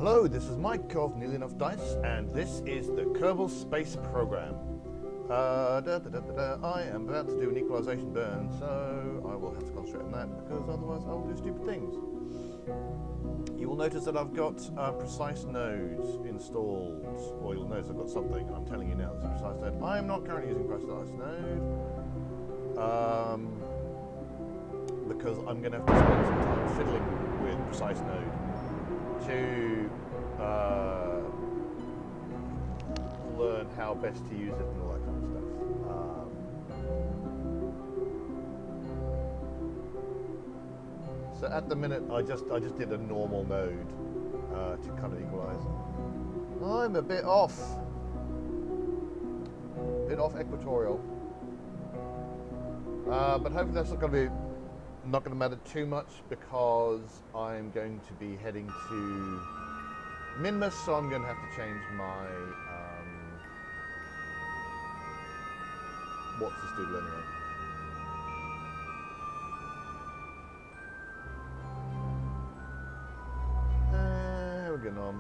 Hello, this is Mike of Nearly Enough Dice, and this is the Kerbal Space Program. I am about to do an equalization burn, so I will have to concentrate on that, because otherwise I will do stupid things. You will notice that I've got PreciseNode installed, or you'll notice I've got something, and I'm telling you now, this is PreciseNode. I am not currently using PreciseNode, because I'm going to have to spend some time fiddling with PreciseNode to learn how best to use it and all that kind of stuff. So at the minute, I just did a normal node to kind of equalize. I'm a bit off equatorial, but hopefully that's not going to matter too much, because I'm going to be heading to Minmus, so I'm going to have to change my what's this doodle anyway. How are we getting on?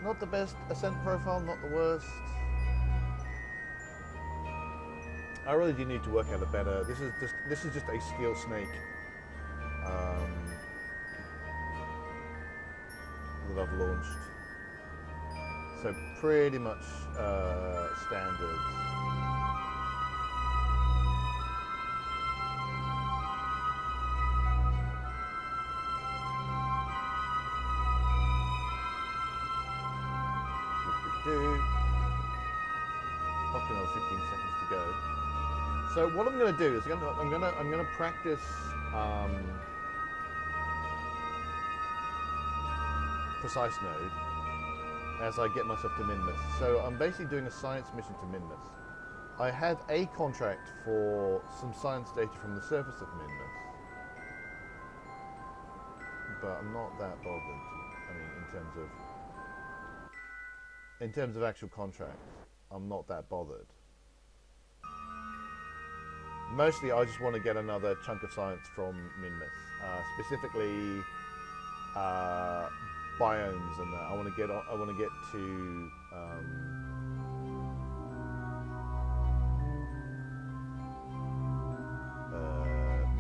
Not the best ascent profile, not the worst. I really do need to work out a better. This is just a steel snake that I've launched. So pretty much standard. Probably another 15 seconds to go. So what I'm going to do is I'm going to practice PreciseNode as I get myself to Minmus. So I'm basically doing a science mission to Minmus. I had a contract for some science data from the surface of Minmus, but I'm not that bothered. I mean, in terms of actual contract, I'm not that bothered. Mostly, I just want to get another chunk of science from Minmus, specifically biomes and that. I want to get to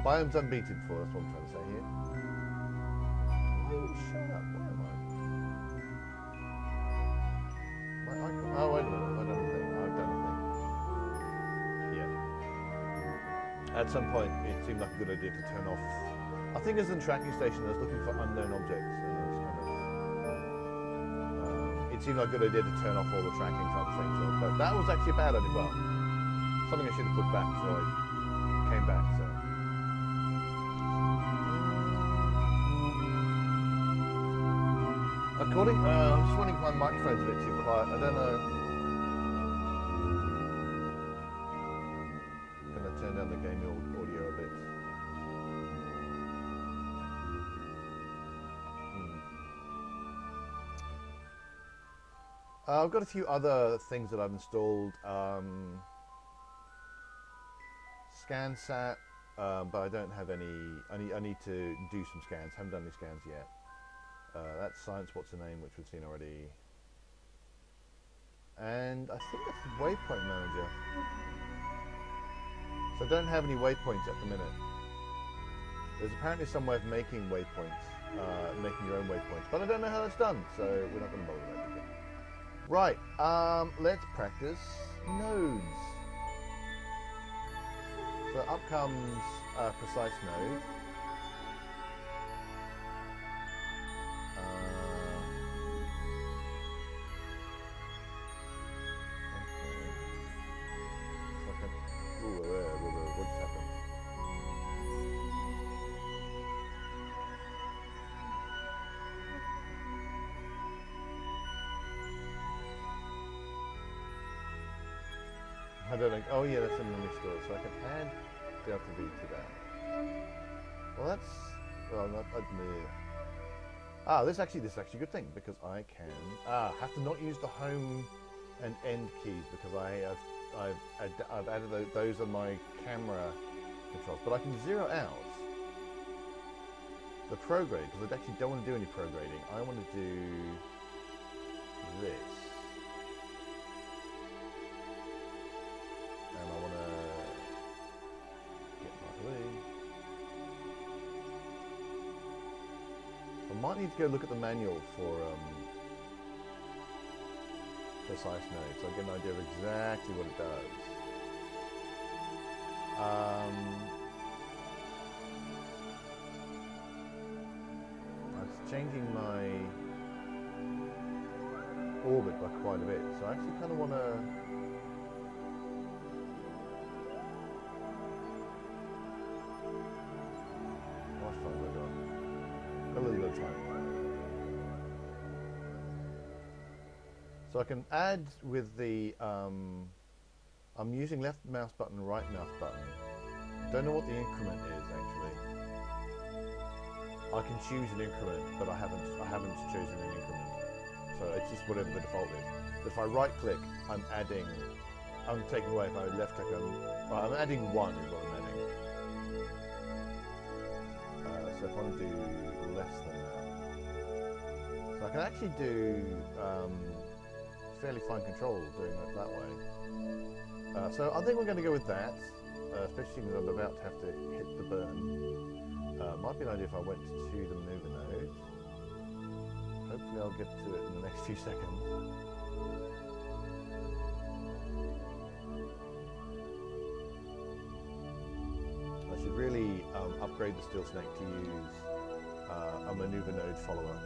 biomes unbeaten for. That's what I'm trying to say here. Oh, shut up! Where am I? My icon. Oh, wait a minute. I've done a thing. At some point, it seemed like a good idea to turn off. I think there's a tracking station that's looking for unknown objects, and it's kind of. It seemed like a good idea to turn off all the tracking type of things, but that was actually a bad idea. Well, something I should have put back before I came back. So. I'm just wondering if my microphone's a bit too quiet. I don't know. Turn down the game audio a bit. I've got a few other things that I've installed. ScanSat, but I don't have any. I need to do some scans. Haven't done any scans yet. That's Science What's the Name, which we've seen already. And I think that's the Waypoint Manager. So I don't have any waypoints at the minute. There's apparently some way of making waypoints, making your own waypoints, but I don't know how that's done, so we're not going to bother with that again. Right, let's practice nodes. So up comes PreciseNode. What just happened? I don't know. Oh yeah, that's a memory store, so I can add Delta V to that. Well, that's this is actually a good thing, because I can have to not use the home and end keys, because I've added those on my camera controls, but I can zero out the prograde because I actually don't want to do any prograding. I want to do this, and I want to get my blue. I might need to go look at the manual for PreciseNode so I get an idea of exactly what it does. It's changing my orbit by quite a bit, so I actually kind of want to a little bit of time. So I can add with the I'm using left mouse button, right mouse button. Don't know what the increment is actually. I can choose an increment, but I haven't chosen an increment. So it's just whatever the default is. But if I right click, I'm taking away. If I left click, I'm adding 1 is what I'm adding. So if I want to do less than that. So I can actually do fairly fine control doing it that way. So I think we're going to go with that, especially because I'm about to have to hit the burn. Might be an idea if I went to the maneuver node. Hopefully I'll get to it in the next few seconds. I should really upgrade the steel snake to use a maneuver node follower.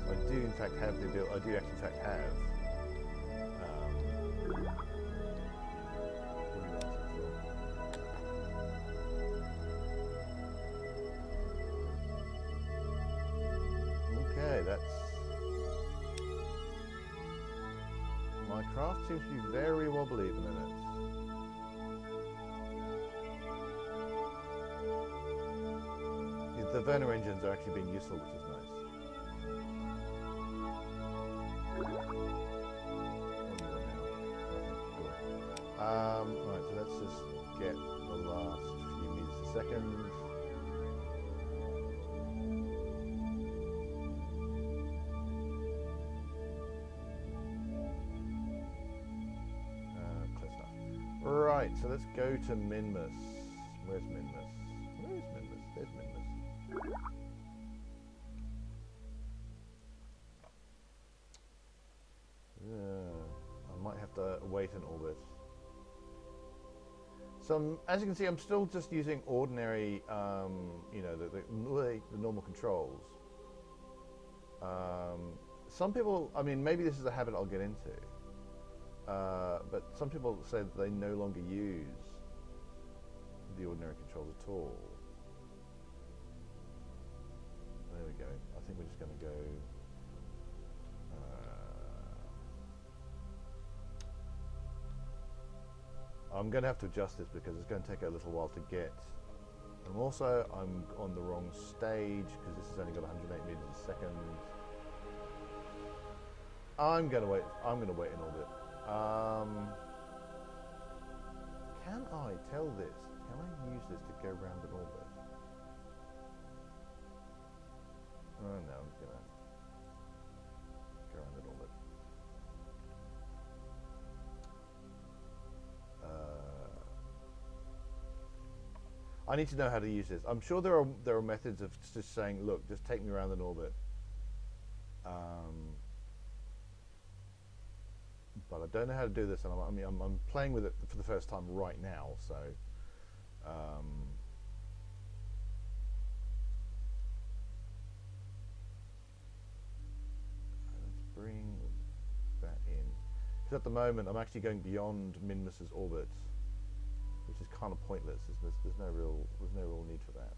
I do in fact have the ability. I do actually in fact have. Okay, that's. My craft seems to be very wobbly at the minute. The Werner engines are actually being useful, which is nice. Right, so let's just get the last few meters a second. Clear stuff. Right, so let's go to Minmus. Where's Minmus? Where's Minmus? There's Minmus. I might have to wait an orbit. So as you can see, I'm still just using ordinary, you know, the normal controls. Some people, I mean, maybe this is a habit I'll get into, but some people say that they no longer use the ordinary controls at all. There we go. I think we're just going to go. I'm going to have to adjust this because it's going to take a little while to get. And also, I'm on the wrong stage because this has only got 108 meters a second. I'm going to wait. I'm going to wait in orbit. Can I tell this? Can I use this to go around an orbit? Oh no, I'm just going to go around an orbit. I need to know how to use this. I'm sure there are methods of just saying, look, just take me around an orbit. But I don't know how to do this, and I'm playing with it for the first time right now. So let's bring that in. Because at the moment, I'm actually going beyond Minmus's orbit, which is kind of pointless. There's no real need for that.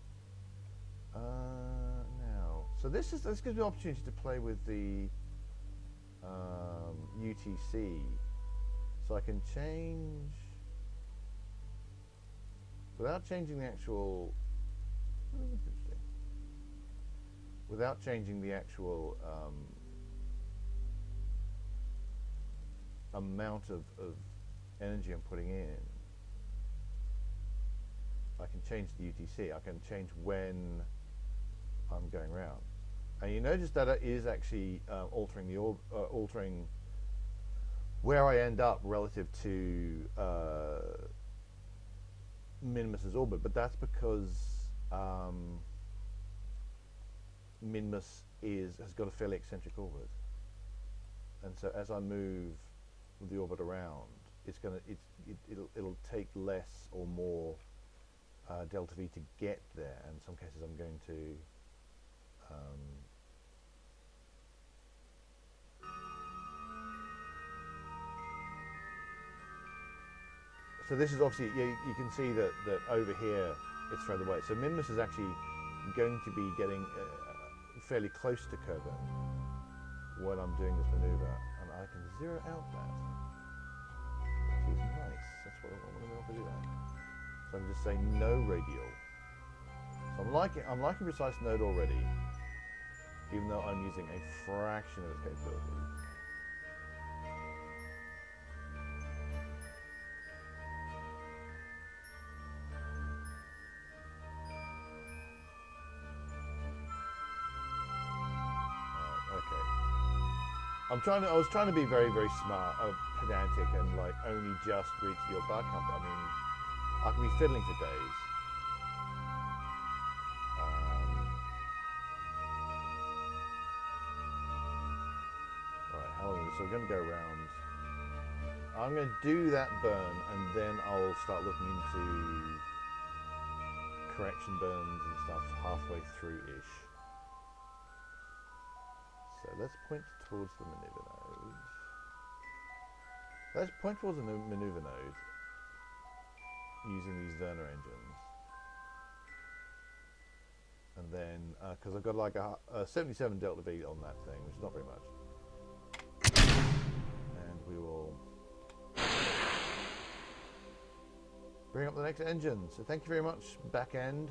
Now, so this gives me the opportunity to play with the UTC, so I can change without changing the actual. That's interesting. Without changing the actual amount of energy I'm putting in. I can change the UTC. I can change when I'm going around. And you notice that it is actually altering the altering where I end up relative to Minmus's orbit, but that's because Minmus has got a fairly eccentric orbit, and so as I move the orbit around, it'll take less or more delta V to get there. And in some cases, I'm going to so this is obviously, you can see that over here it's further away. So Minmus is actually going to be getting fairly close to Kerbal when I'm doing this maneuver, and I can zero out that, which is nice. That's what I want to be able to do that. So I'm just saying no radial. So I'm liking PreciseNode already, even though I'm using a fraction of its capabilities. I was trying to be very, very smart, pedantic, and like only just reach your bar count. I mean, I can be fiddling for days. Right, how long? So we're going to go around. I'm going to do that burn, and then I'll start looking into correction burns and stuff halfway through-ish. So let's point towards the maneuver node. Let's point towards the maneuver node using these Werner engines. And then, because I've got like a 77 delta V on that thing, which is not very much. And we will bring up the next engine. So thank you very much, back end.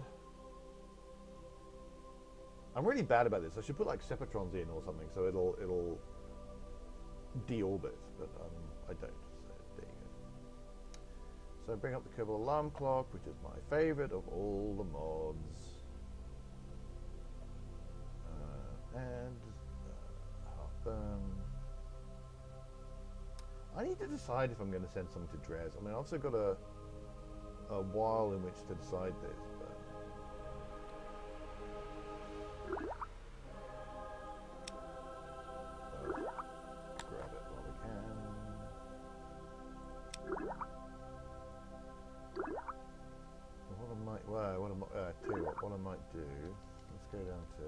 I'm really bad about this. I should put like separatrons in or something so it'll deorbit, but I don't. So there you go. So bring up the Kerbal alarm clock, which is my favorite of all the mods, and half burn. I need to decide if I'm going to send something to Dres. I mean, I've also got a while in which to decide this. What I might do, let's go down to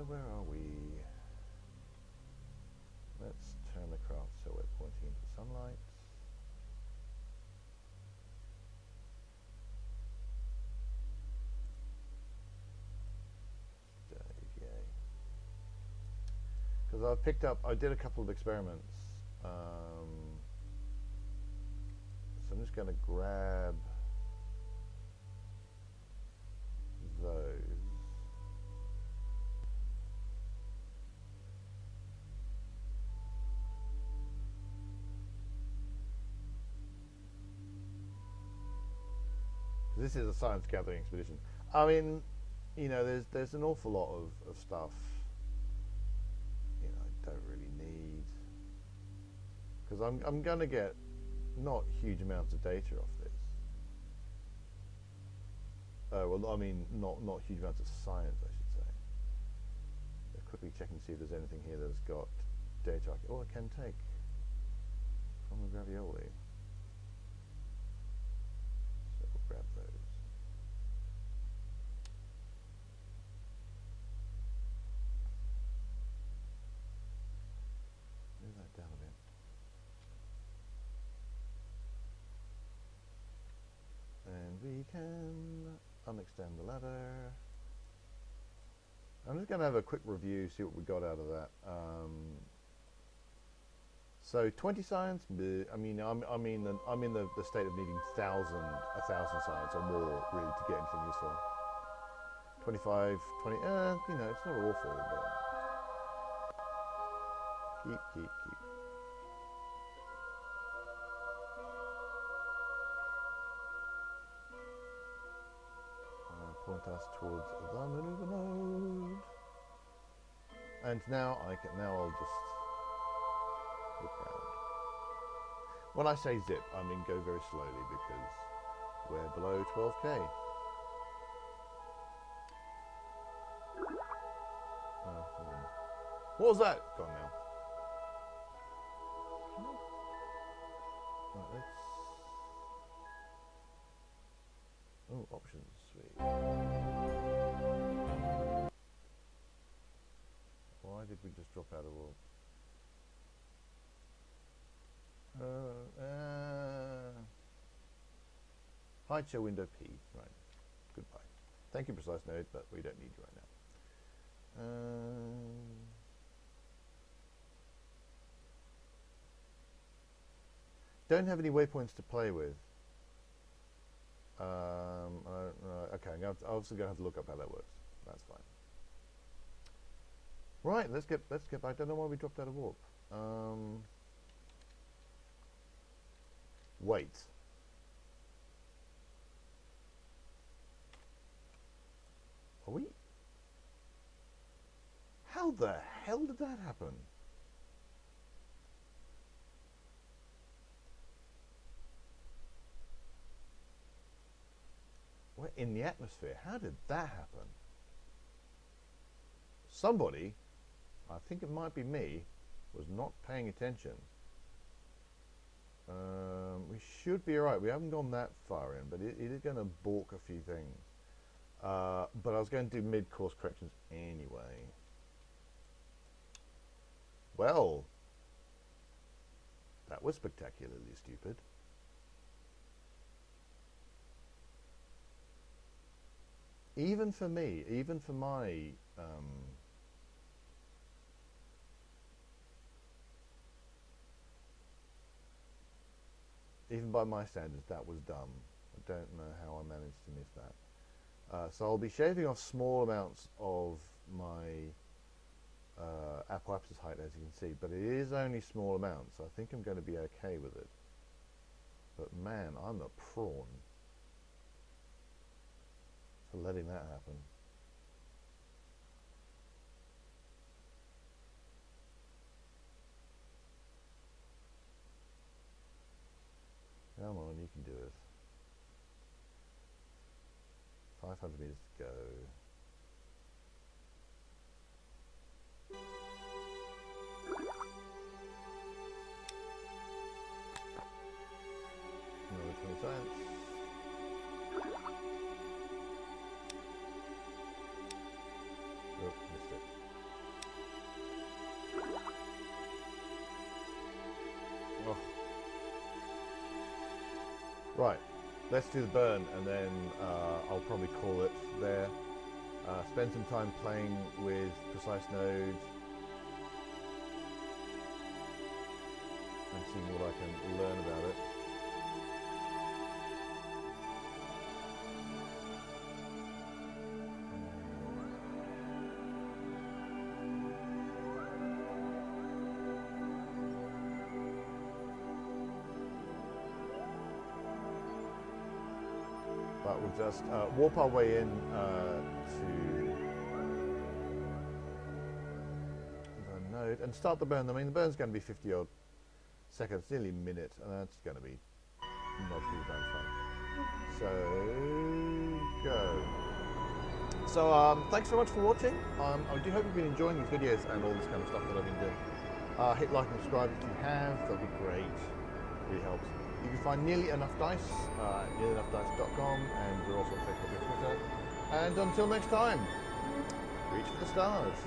where are we? Let's turn the craft so we're pointing into sunlight. Because I've picked up, I did a couple of experiments. So I'm just going to grab those. This is a science gathering expedition. I mean, you know, there's an awful lot of stuff, you know, I don't really need, because I'm going to get not huge amounts of data off this. Well, I mean, not huge amounts of science, I should say. Let's quickly check and see if there's anything here that's got data I can take from the ravioli. So we'll grab those. Move that down a bit. And we can unextend the ladder. I'm just going to have a quick review, see what we got out of that. So 20 science, I mean, I'm in the state of needing 1,000 science or more really to get anything useful. 25, 20, you know, it's not awful, but Keep. Point us towards the maneuver node. And now I'll just look around. When I say zip, I mean go very slowly because we're below 12k. What was that? Gone now. Right, let's. Oh, options. Sweet. Why did we just drop out of warp? Hide show window P. Right. Goodbye. Thank you, PreciseNode, but we don't need you right now. Don't have any waypoints to play with. Okay, I'm obviously going to have to look up how that works. That's fine. Right, let's get back. I don't know why we dropped out of warp. Wait. Are we? How the hell did that happen? We're in the atmosphere. How did that happen? Somebody, I think it might be me, was not paying attention. We should be alright. We haven't gone that far in, but it is going to balk a few things. But I was going to do mid-course corrections anyway. Well, that was spectacularly stupid. Even for me, even for my even by my standards, that was dumb. I don't know how I managed to miss that. So I'll be shaving off small amounts of my apoapsis height, as you can see, but it is only small amounts, so I think I'm going to be okay with it. But man, I'm a prawn for letting that happen. Come on, you can do it. 500 meters to go. Another 20 science. Oh, missed it. Oh. Right, let's do the burn, and then I'll probably call it there. Spend some time playing with PreciseNode and seeing what I can learn about it. But we'll just warp our way in to the node and start the burn. I mean, the burn's going to be 50 odd seconds, nearly a minute, and that's going to be not too bad fun. So, go. So, thanks so much for watching. I do hope you've been enjoying these videos and all this kind of stuff that I've been doing. Hit like and subscribe if you have, that'd be great. It really helps. You can find Nearly Enough Dice at nearlyenoughdice.com, and we're also on Facebook and Twitter. And until next time, reach for the stars.